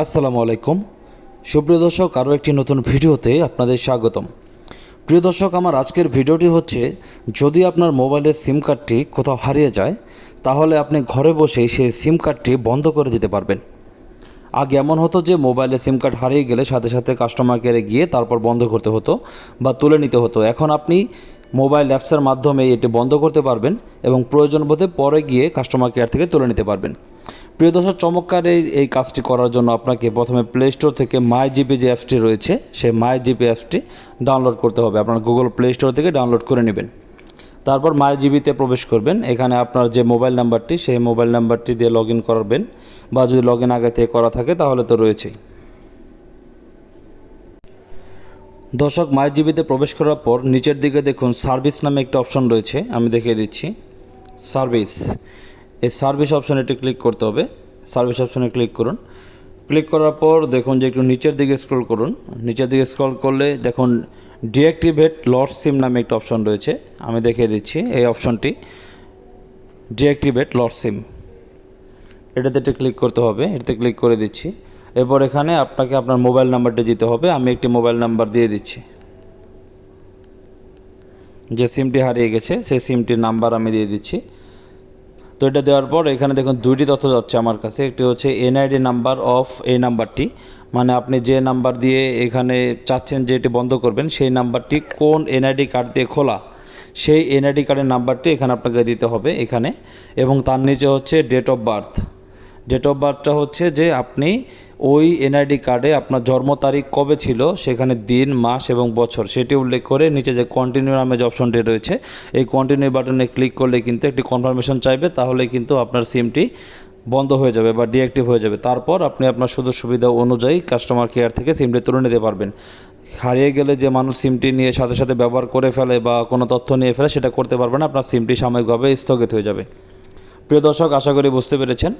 আসসালামু আলাইকুম সুপ্রিয় দর্শক, আরও একটি নতুন ভিডিওতে আপনাদের স্বাগতম। প্রিয় দর্শক, আমার আজকের ভিডিওটি হচ্ছে, যদি আপনার মোবাইলের সিম কার্ডটি কোথাও হারিয়ে যায় তাহলে আপনি ঘরে বসেই সেই সিম কার্ডটি বন্ধ করে দিতে পারবেন। আগে এমন হতো যে মোবাইলে সিম কার্ড হারিয়ে গেলে সাথে সাথে কাস্টমার কেয়ারে গিয়ে তারপর বন্ধ করতে হতো বা তুলে নিতে হতো। এখন আপনি মোবাইল অ্যাপসের মাধ্যমে এটি বন্ধ করতে পারবেন এবং প্রয়োজন বোধে পরে গিয়ে কাস্টমার কেয়ার থেকে তুলে নিতে পারবেন। প্রিয় দর্শক, চমৎকার এই কাজটি করার জন্য আপনাকে প্রথমে প্লে স্টোর থেকে মাই জিপি যে অ্যাপসটি রয়েছে সেই মাই জিপি অ্যাপসটি ডাউনলোড করতে হবে। আপনার গুগল প্লে স্টোর থেকে ডাউনলোড করে নেবেন। তারপর মাই জিবিতে প্রবেশ করবেন। এখানে আপনার যে মোবাইল নাম্বারটি সেই মোবাইল নাম্বারটি দিয়ে লগ ইন করবেন, বা যদি লগ ইন আগে থেকে করা থাকে তাহলে তো রয়েছেই। দর্শক, মাই জিবিতে প্রবেশ করার পর নিচের দিকে দেখুন সার্ভিস নামে একটা অপশন রয়েছে, আমি দেখিয়ে দিচ্ছি। সার্ভিস, এই সার্ভিস অপশানে একটু ক্লিক করতে হবে। সার্ভিস অপশানে ক্লিক করুন। ক্লিক করার পর দেখুন যে একটু নিচের দিকে স্ক্রল করুন। নিচের দিকে স্ক্রল করলে দেখুন ডিঅ্যাক্টিভেট লস্ট সিম নামে একটা অপশন রয়েছে, আমি দেখিয়ে দিচ্ছি। এই অপশনটি ডিঅ্যাক্টিভেট লস্ট সিম, এটাতে একটু ক্লিক করতে হবে। এটাতে ক্লিক করে দিচ্ছি। এরপর এখানে আপনাকে আপনার মোবাইল নাম্বারটা দিতে হবে। আমি একটি মোবাইল নাম্বার দিয়ে দিচ্ছি। যে সিমটি হারিয়ে গেছে সেই সিমটির নাম্বার আমি দিয়ে দিচ্ছি। তো এটা দেওয়ার পর এখানে দেখুন দুইটি তথ্য যাচ্ছে আমার কাছে। একটি হচ্ছে এনআইডি নাম্বার অফ এই নাম্বারটি, মানে আপনি যে নাম্বার দিয়ে এখানে চাচ্ছেন যে এটি বন্ধ করবেন সেই নাম্বারটি কোন এনআইডি কার্ড দিয়ে খোলা, সেই এনআইডি কার্ডের নাম্বারটি এখানে আপনাকে দিতে হবে এখানে। এবং তার নিচে হচ্ছে date of birth. Date of বার্থটা হচ্ছে যে আপনি ওই এনআইডি কার্ডে আপনার জন্ম তারিখ কবে ছিল, সেখানে দিন, মাস এবং বছর সেটি উল্লেখ করে নিচে যে কন্টিনিউ নামে যে অপশনটি রয়েছে এই কন্টিনিউ বাটনে ক্লিক করলে কিন্তু একটি কনফার্মেশন চাইবে, তাহলে কিন্তু আপনার সিমটি বন্ধ হয়ে যাবে বা ডিঅ্যাক্টিভ হয়ে যাবে। তারপর আপনি আপনার সুযোগ সুবিধা অনুযায়ী কাস্টমার কেয়ার থেকে সিমটি তুলে নিতে পারবেন। হারিয়ে গেলে যে মানুষ সিমটি নিয়ে সাথে সাথে ব্যবহার করে ফেলে বা কোনো তথ্য নিয়ে ফেলে সেটা করতে পারবে না, আপনার সিমটি সাময়িকভাবে স্থগিত হয়ে যাবে। প্রিয় দর্শক, আশা করি বুঝতে পেরেছেন।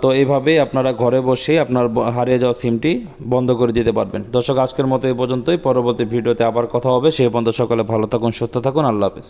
তো এইভাবেই আপনারা ঘরে বসেই আপনার হারিয়ে যাওয়া সিমটি বন্ধ করে দিতে পারবেন। দর্শক, আজকের মতো এই পর্যন্তই। পরবর্তী ভিডিওতে আবার কথা হবে। সেই পর্যন্ত সকলে ভালো থাকুন, সুস্থ থাকুন। আল্লাহ হাফেজ।